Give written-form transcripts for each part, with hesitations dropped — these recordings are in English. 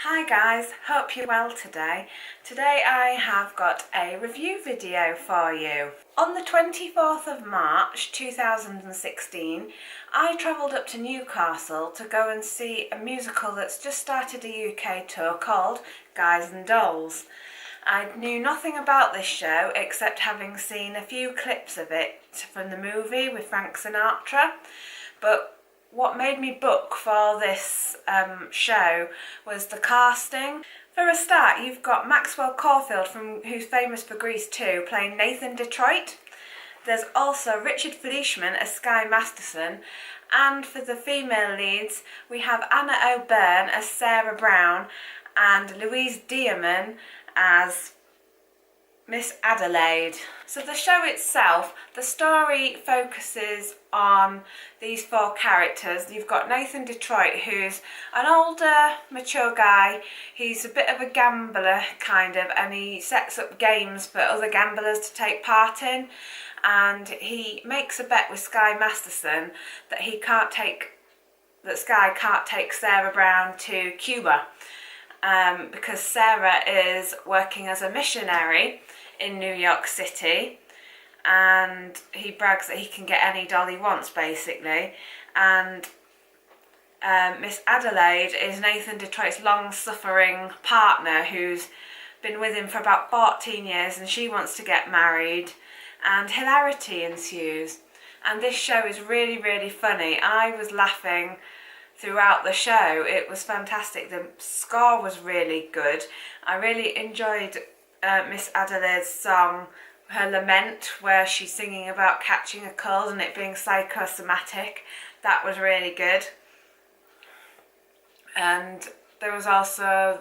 Hi guys, hope you're well today. Today I have got a review video for you. On the 24th of March 2016, I travelled up to Newcastle to go and see a musical that's just started a UK tour called Guys and Dolls. I knew nothing about this show except having seen a few clips of it from the movie with Frank Sinatra, but what made me book for this show was the casting. For a start, you've got Maxwell Caulfield, who's famous for Grease 2, playing Nathan Detroit. There's also Richard Fleischman as Sky Masterson, and for the female leads, we have Anna O'Byrne as Sarah Brown and Louise Diamond as Miss Adelaide. So the show itself, the story focuses on these four characters. You've got Nathan Detroit, who's an older, mature guy. He's a bit of a gambler, kind of, and he sets up games for other gamblers to take part in. And he makes a bet with Sky Masterson that Sky can't take Sarah Brown to Cuba. Because Sarah is working as a missionary in New York City, and he brags that he can get any doll he wants, basically. And Miss Adelaide is Nathan Detroit's long-suffering partner who's been with him for about 14 years, and she wants to get married, and hilarity ensues. And this show is really, really funny. I was laughing throughout the show. It was fantastic. The score was really good. I really enjoyed Miss Adelaide's song, her lament, where she's singing about catching a cold and it being psychosomatic. That was really good. And there was also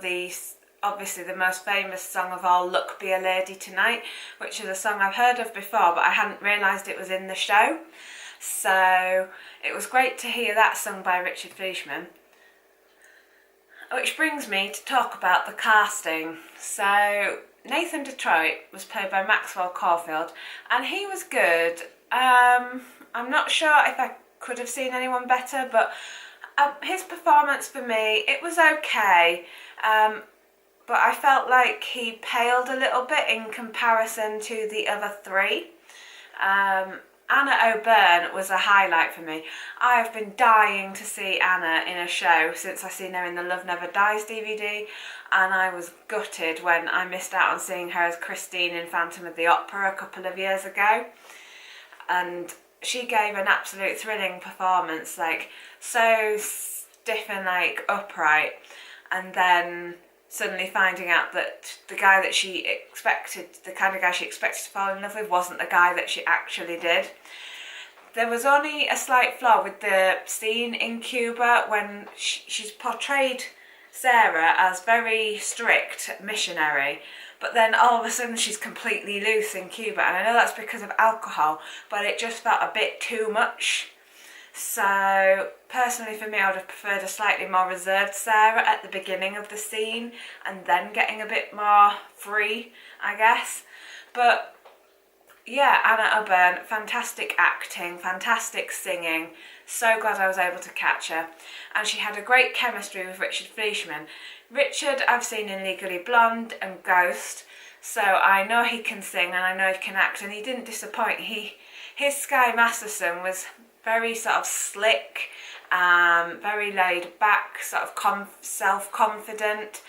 obviously the most famous song of all, Look Be a Lady Tonight, which is a song I've heard of before, but I hadn't realised it was in the show. So it was great to hear that sung by Richard Fleischman. Which brings me to talk about the casting. So Nathan Detroit was played by Maxwell Caulfield, and he was good. I'm not sure if I could have seen anyone better, but his performance for me, it was okay. But I felt like he paled a little bit in comparison to the other three. Anna O'Byrne was a highlight for me. I have been dying to see Anna in a show since I seen her in the Love Never Dies DVD, and I was gutted when I missed out on seeing her as Christine in Phantom of the Opera a couple of years ago. And she gave an absolute thrilling performance, like so stiff and like upright, and then suddenly finding out that the guy that she expected, the kind of guy she expected to fall in love with, wasn't the guy that she actually did. There was only a slight flaw with the scene in Cuba when she's portrayed Sarah as very strict missionary, but then all of a sudden she's completely loose in Cuba, and I know that's because of alcohol, but it just felt a bit too much. So personally for me, I would have preferred a slightly more reserved Sarah at the beginning of the scene and then getting a bit more free, I guess. But yeah, Anna O'Byrne, fantastic acting, fantastic singing. So glad I was able to catch her. And she had a great chemistry with Richard Fleischman. Richard I've seen in Legally Blonde and Ghost, so I know he can sing and I know he can act, and he didn't disappoint. His Sky Masterson was very sort of slick, very laid back, sort of self-confident,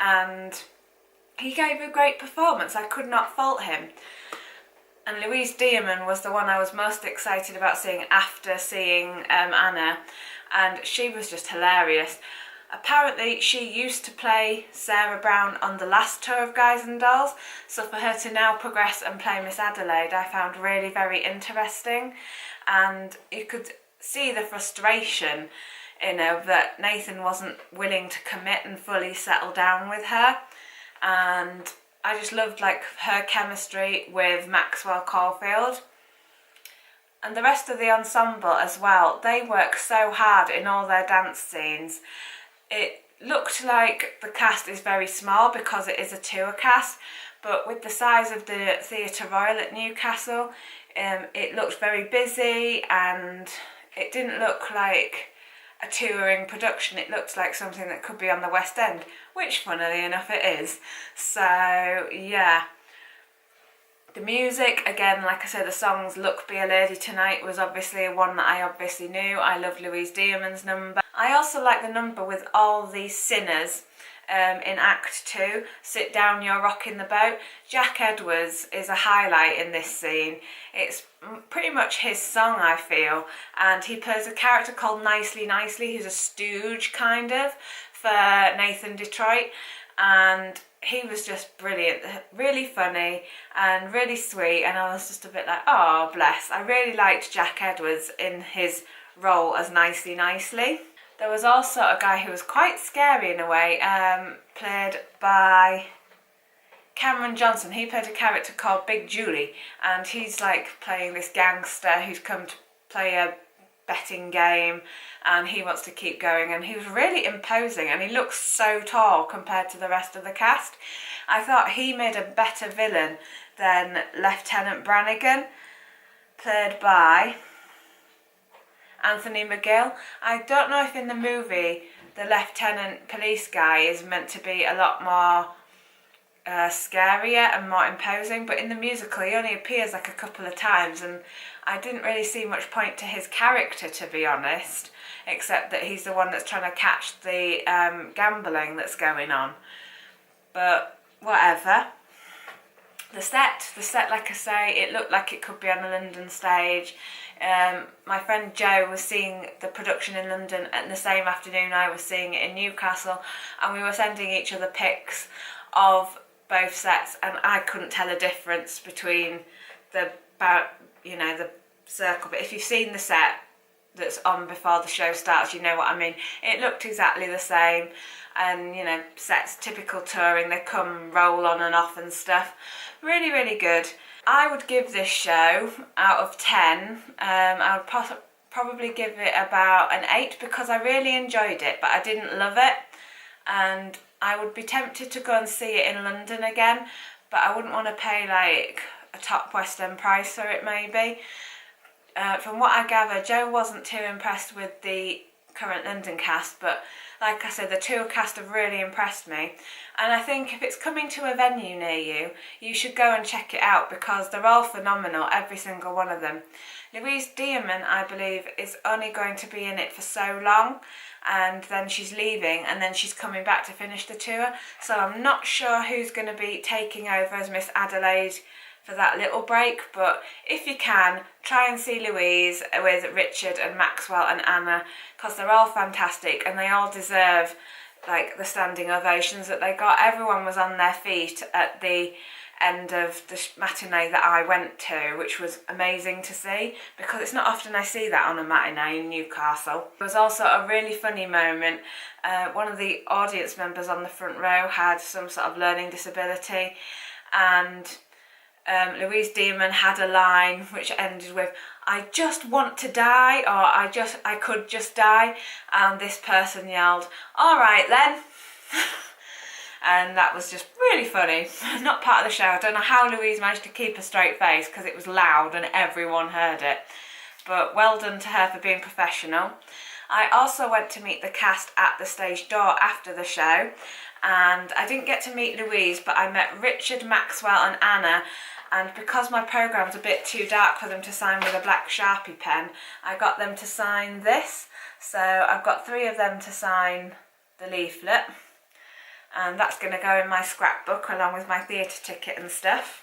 and he gave a great performance. I could not fault him. And Louise Diamond was the one I was most excited about seeing after seeing Anna, and she was just hilarious. Apparently she used to play Sarah Brown on the last tour of Guys and Dolls, so for her to now progress and play Miss Adelaide, I found really very interesting. And you could see the frustration in her that Nathan wasn't willing to commit and fully settle down with her. And I just loved like her chemistry with Maxwell Caulfield. And the rest of the ensemble as well, they work so hard in all their dance scenes. It looked like the cast is very small because it is a tour cast, but with the size of the Theatre Royal at Newcastle, it looked very busy, and it didn't look like a touring production. It looks like something that could be on the West End, which funnily enough it is. So yeah. The music, again, like I said, the songs Look Be a Lady Tonight was obviously one that I obviously knew. I love Louise Diamond's number. I also like the number with all these sinners in Act 2, Sit Down, You're Rocking the Boat. Jack Edwards is a highlight in this scene. It's pretty much his song, I feel, and he plays a character called Nicely Nicely, who's a stooge kind of for Nathan Detroit, and he was just brilliant, really funny and really sweet, and I was just a bit like, oh bless. I really liked Jack Edwards in his role as Nicely Nicely. There was also a guy who was quite scary in a way, played by Cameron Johnson. He played a character called Big Julie, and he's like playing this gangster who's come to play a betting game, and he wants to keep going, and he was really imposing, and he looks so tall compared to the rest of the cast. I thought he made a better villain than Lieutenant Brannigan, played by Anthony McGill. I don't know if in the movie the lieutenant police guy is meant to be a lot more scarier and more imposing, but in the musical he only appears like a couple of times, and I didn't really see much point to his character, to be honest, except that he's the one that's trying to catch the gambling that's going on. But whatever. The set, like I say, it looked like it could be on a London stage. My friend Jo was seeing the production in London, and the same afternoon I was seeing it in Newcastle, and we were sending each other pics of both sets, and I couldn't tell a difference between the circle. But if you've seen the set that's on before the show starts, you know what I mean. It looked exactly the same, and sets, typical touring, they come, roll on and off and stuff. Really, really good. I would give this show out of 10. I would probably give it about an 8 because I really enjoyed it, but I didn't love it, and I would be tempted to go and see it in London again, but I wouldn't want to pay like a top West End price for it maybe. From what I gather, Jo wasn't too impressed with the current London cast, but like I said, the tour cast have really impressed me, and I think if it's coming to a venue near you, you should go and check it out because they're all phenomenal, every single one of them. Louise Diamond, I believe, is only going to be in it for so long, and then she's leaving, and then she's coming back to finish the tour, so I'm not sure who's going to be taking over as Miss Adelaide for that little break. But if you can, try and see Louise with Richard and Maxwell and Anna, because they're all fantastic and they all deserve like the standing ovations that they got. Everyone was on their feet at the end of the matinee that I went to, which was amazing to see because it's not often I see that on a matinee in Newcastle. There was also a really funny moment. One of the audience members on the front row had some sort of learning disability, and Louise Diamond had a line which ended with, "I just want to die," or I could just die, and this person yelled, "All right then." And that was just really funny. Not part of the show. I don't know how Louise managed to keep a straight face because it was loud and everyone heard it. But well done to her for being professional. I also went to meet the cast at the stage door after the show, and I didn't get to meet Louise, but I met Richard, Maxwell and Anna, and because my programme's a bit too dark for them to sign with a black Sharpie pen, I got them to sign this. So I've got 3 of them to sign the leaflet, and that's going to go in my scrapbook along with my theatre ticket and stuff.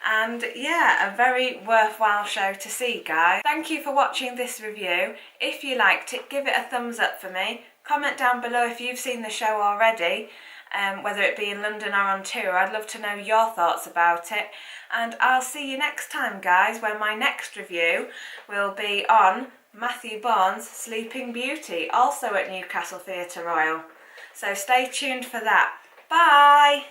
And yeah, a very worthwhile show to see, guys. Thank you for watching this review. If you liked it, give it a thumbs up for me. Comment down below if you've seen the show already, whether it be in London or on tour. I'd love to know your thoughts about it. And I'll see you next time, guys, where my next review will be on Matthew Bourne's Sleeping Beauty, also at Newcastle Theatre Royal. So stay tuned for that. Bye!